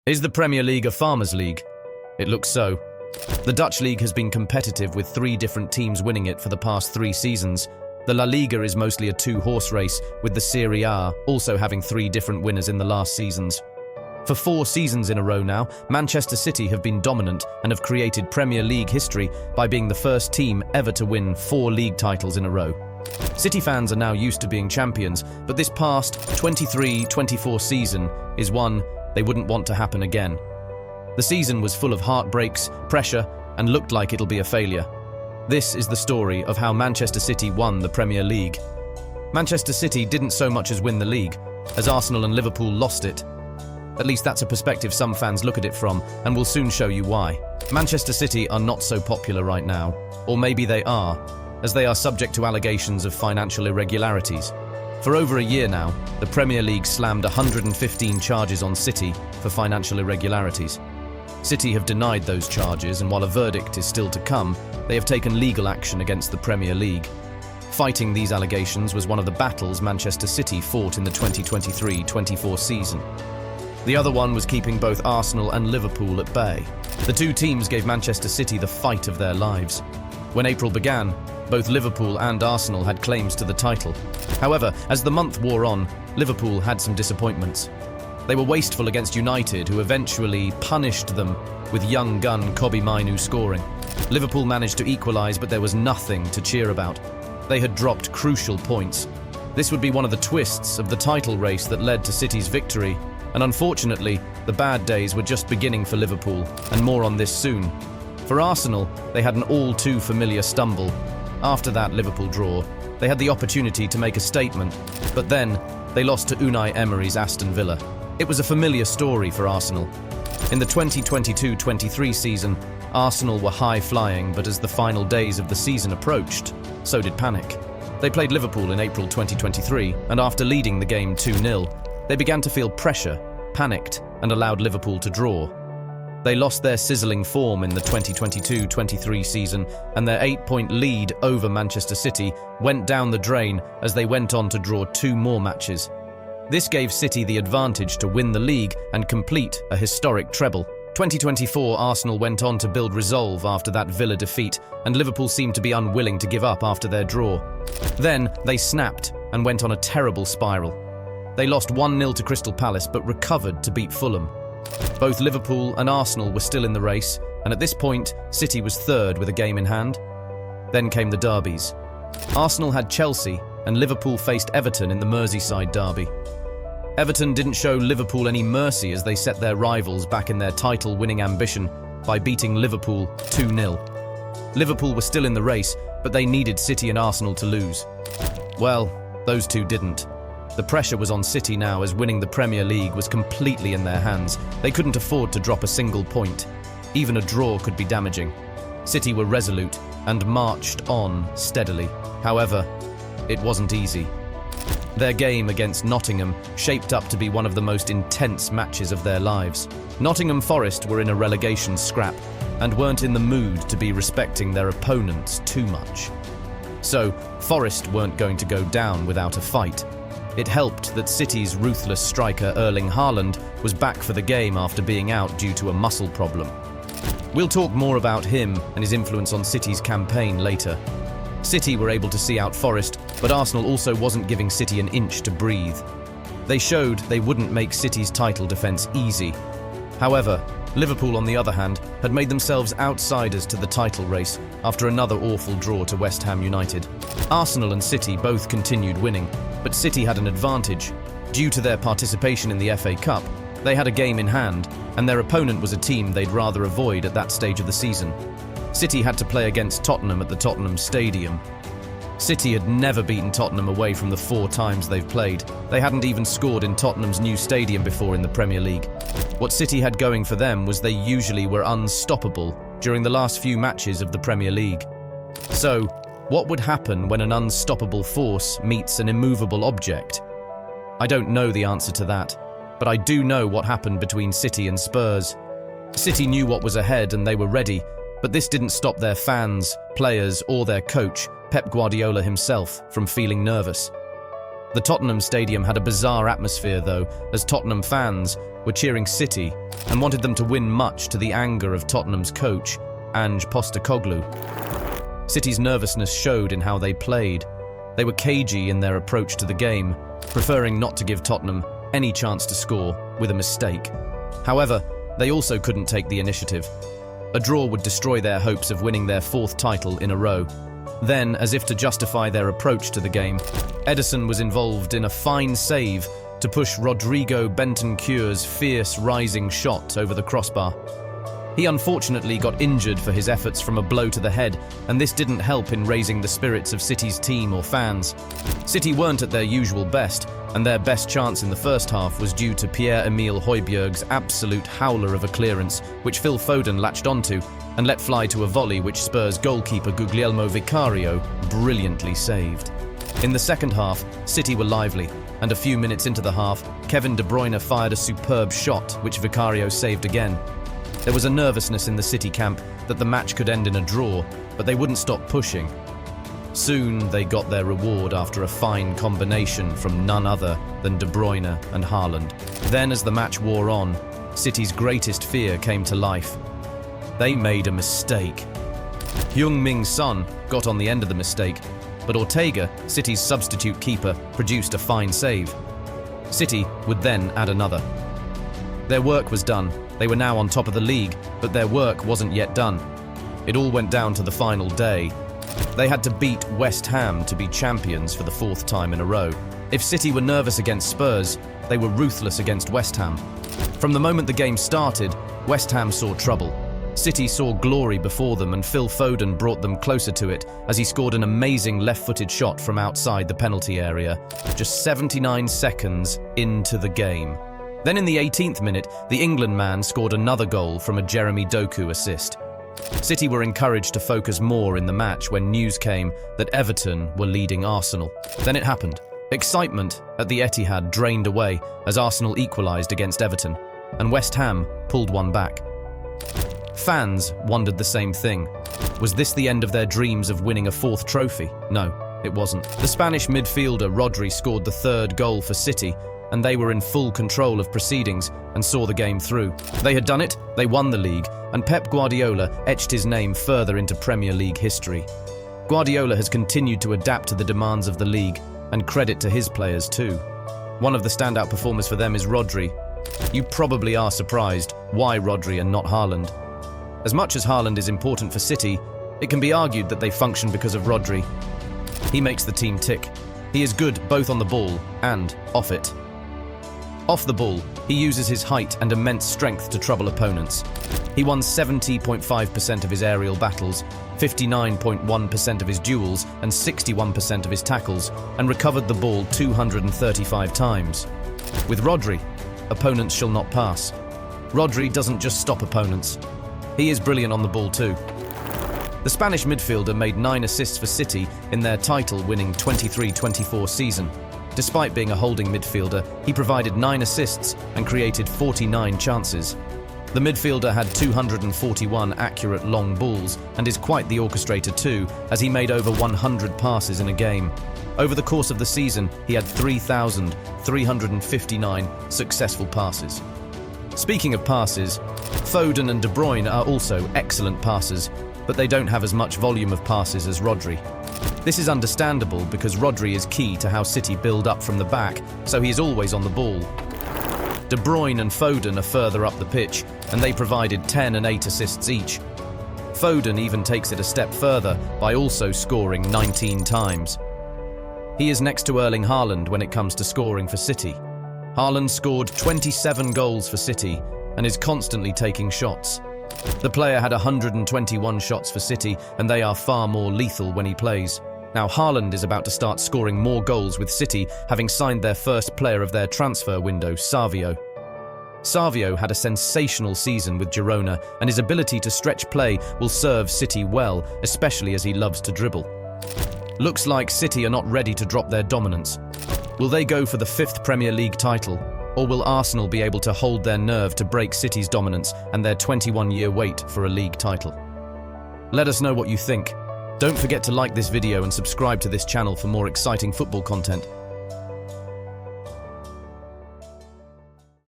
Is the Premier League a farmers' league? It looks so. The Dutch league has been competitive with 3 different teams winning it for the past 3 seasons. The La Liga is mostly a 2-horse race, with the Serie A also having 3 different winners in the last seasons. For 4 seasons in a row now, Manchester City have been dominant and have created Premier League history by being the first team ever to win 4 league titles in a row. City fans are now used to being champions, but this past 23-24 season is one they wouldn't want to happen again. The season was full of heartbreaks, pressure, and looked like it'll be a failure. This is the story of how Manchester City won the Premier League. Manchester City didn't so much as win the league, as Arsenal and Liverpool lost it. At least that's a perspective some fans look at it from, and we'll soon show you why. Manchester City are not so popular right now, or maybe they are, as they are subject to allegations of financial irregularities. For over a year now, the Premier League slammed 115 charges on City for financial irregularities. City have denied those charges, and while a verdict is still to come, they have taken legal action against the Premier League. Fighting these allegations was one of the battles Manchester City fought in the 2023-24 season. The other one was keeping both Arsenal and Liverpool at bay. The 2 teams gave Manchester City the fight of their lives. When April began, both Liverpool and Arsenal had claims to the title. However, as the month wore on, Liverpool had some disappointments. They were wasteful against United, who eventually punished them with young gun Kobbie Mainoo scoring. Liverpool managed to equalise, but there was nothing to cheer about. They had dropped crucial points. This would be one of the twists of the title race that led to City's victory, and unfortunately, the bad days were just beginning for Liverpool, and more on this soon. For Arsenal, they had an all-too familiar stumble. After that Liverpool draw, they had the opportunity to make a statement, but then they lost to Unai Emery's Aston Villa. It was a familiar story for Arsenal. In the 2022-23 season, Arsenal were high-flying, but as the final days of the season approached, so did panic. They played Liverpool in April 2023, and after leading the game 2-0, they began to feel pressure, panicked, and allowed Liverpool to draw. They lost their sizzling form in the 2022-23 season, and their 8-point lead over Manchester City went down the drain as they went on to draw 2 more matches. This gave City the advantage to win the league and complete a historic treble. 2024 Arsenal went on to build resolve after that Villa defeat, and Liverpool seemed to be unwilling to give up after their draw. Then they snapped and went on a terrible spiral. They lost 1-0 to Crystal Palace but recovered to beat Fulham. Both Liverpool and Arsenal were still in the race, and at this point, City was third with a game in hand. Then came the derbies. Arsenal had Chelsea, and Liverpool faced Everton in the Merseyside derby. Everton didn't show Liverpool any mercy as they set their rivals back in their title-winning ambition by beating Liverpool 2-0. Liverpool were still in the race, but they needed City and Arsenal to lose. Well, those 2 didn't. The pressure was on City now, as winning the Premier League was completely in their hands. They couldn't afford to drop a single point. Even a draw could be damaging. City were resolute and marched on steadily. However, it wasn't easy. Their game against Nottingham shaped up to be one of the most intense matches of their lives. Nottingham Forest were in a relegation scrap and weren't in the mood to be respecting their opponents too much. So, Forest weren't going to go down without a fight. It helped that City's ruthless striker Erling Haaland was back for the game after being out due to a muscle problem. We'll talk more about him and his influence on City's campaign later. City were able to see out Forest, but Arsenal also wasn't giving City an inch to breathe. They showed they wouldn't make City's title defence easy. However, Liverpool, on the other hand, had made themselves outsiders to the title race after another awful draw to West Ham United. Arsenal and City both continued winning, but City had an advantage. Due to their participation in the FA Cup, they had a game in hand, and their opponent was a team they'd rather avoid at that stage of the season. City had to play against Tottenham at the Tottenham Stadium. City had never beaten Tottenham away from the 4 times they've played. They hadn't even scored in Tottenham's new stadium before in the Premier League. What City had going for them was they usually were unstoppable during the last few matches of the Premier League. So, what would happen when an unstoppable force meets an immovable object? I don't know the answer to that, but I do know what happened between City and Spurs. City knew what was ahead and they were ready, but this didn't stop their fans, players, or their coach, Pep Guardiola himself, from feeling nervous. The Tottenham Stadium had a bizarre atmosphere though, as Tottenham fans were cheering City and wanted them to win, much to the anger of Tottenham's coach, Ange Postecoglou. City's nervousness showed in how they played. They were cagey in their approach to the game, preferring not to give Tottenham any chance to score with a mistake. However, they also couldn't take the initiative. A draw would destroy their hopes of winning their 4th title in a row. Then, as if to justify their approach to the game, Ederson was involved in a fine save to push Rodrigo Bentancur's fierce rising shot over the crossbar. He unfortunately got injured for his efforts from a blow to the head, and this didn't help in raising the spirits of City's team or fans. City weren't at their usual best, and their best chance in the first half was due to Pierre-Emile Højbjerg's absolute howler of a clearance, which Phil Foden latched onto and let fly to a volley which Spurs goalkeeper Guglielmo Vicario brilliantly saved. In the second half, City were lively, and a few minutes into the half, Kevin De Bruyne fired a superb shot which Vicario saved again. There was a nervousness in the City camp that the match could end in a draw, but they wouldn't stop pushing. Soon they got their reward after a fine combination from none other than De Bruyne and Haaland. Then, as the match wore on, City's greatest fear came to life. They made a mistake. Heung-min Son got on the end of the mistake, but Ortega, City's substitute keeper, produced a fine save. City would then add another. Their work was done. They were now on top of the league, but their work wasn't yet done. It all went down to the final day. They had to beat West Ham to be champions for the 4th time in a row. If City were nervous against Spurs, they were ruthless against West Ham. From the moment the game started, West Ham saw trouble. City saw glory before them, and Phil Foden brought them closer to it as he scored an amazing left-footed shot from outside the penalty area, just 79 seconds into the game. Then in the 18th minute, the England man scored another goal from a Jeremy Doku assist. City were encouraged to focus more in the match when news came that Everton were leading Arsenal. Then it happened. Excitement at the Etihad drained away as Arsenal equalised against Everton, and West Ham pulled one back. Fans wondered the same thing. Was this the end of their dreams of winning a 4th trophy? No, it wasn't. The Spanish midfielder Rodri scored the 3rd goal for City, and they were in full control of proceedings and saw the game through. They had done it, they won the league, and Pep Guardiola etched his name further into Premier League history. Guardiola has continued to adapt to the demands of the league, and credit to his players too. One of the standout performers for them is Rodri. You probably are surprised why Rodri and not Haaland. As much as Haaland is important for City, it can be argued that they function because of Rodri. He makes the team tick. He is good both on the ball and off it. Off the ball, he uses his height and immense strength to trouble opponents. He won 70.5% of his aerial battles, 59.1% of his duels, and 61% of his tackles, and recovered the ball 235 times. With Rodri, opponents shall not pass. Rodri doesn't just stop opponents. He is brilliant on the ball too. The Spanish midfielder made 9 assists for City in their title-winning 23-24 season. Despite being a holding midfielder, he provided 9 assists and created 49 chances. The midfielder had 241 accurate long balls and is quite the orchestrator too, as he made over 100 passes in a game. Over the course of the season, he had 3,359 successful passes. Speaking of passes, Foden and De Bruyne are also excellent passers, but they don't have as much volume of passes as Rodri. This is understandable because Rodri is key to how City build up from the back, so he is always on the ball. De Bruyne and Foden are further up the pitch, and they provided 10 and 8 assists each. Foden even takes it a step further by also scoring 19 times. He is next to Erling Haaland when it comes to scoring for City. Haaland scored 27 goals for City and is constantly taking shots. The player had 121 shots for City, and they are far more lethal when he plays. Now Haaland is about to start scoring more goals with City, having signed their first player of their transfer window, Savio. Savio had a sensational season with Girona, and his ability to stretch play will serve City well, especially as he loves to dribble. Looks like City are not ready to drop their dominance. Will they go for the 5th Premier League title? Or will Arsenal be able to hold their nerve to break City's dominance and their 21-year wait for a league title? Let us know what you think. Don't forget to like this video and subscribe to this channel for more exciting football content.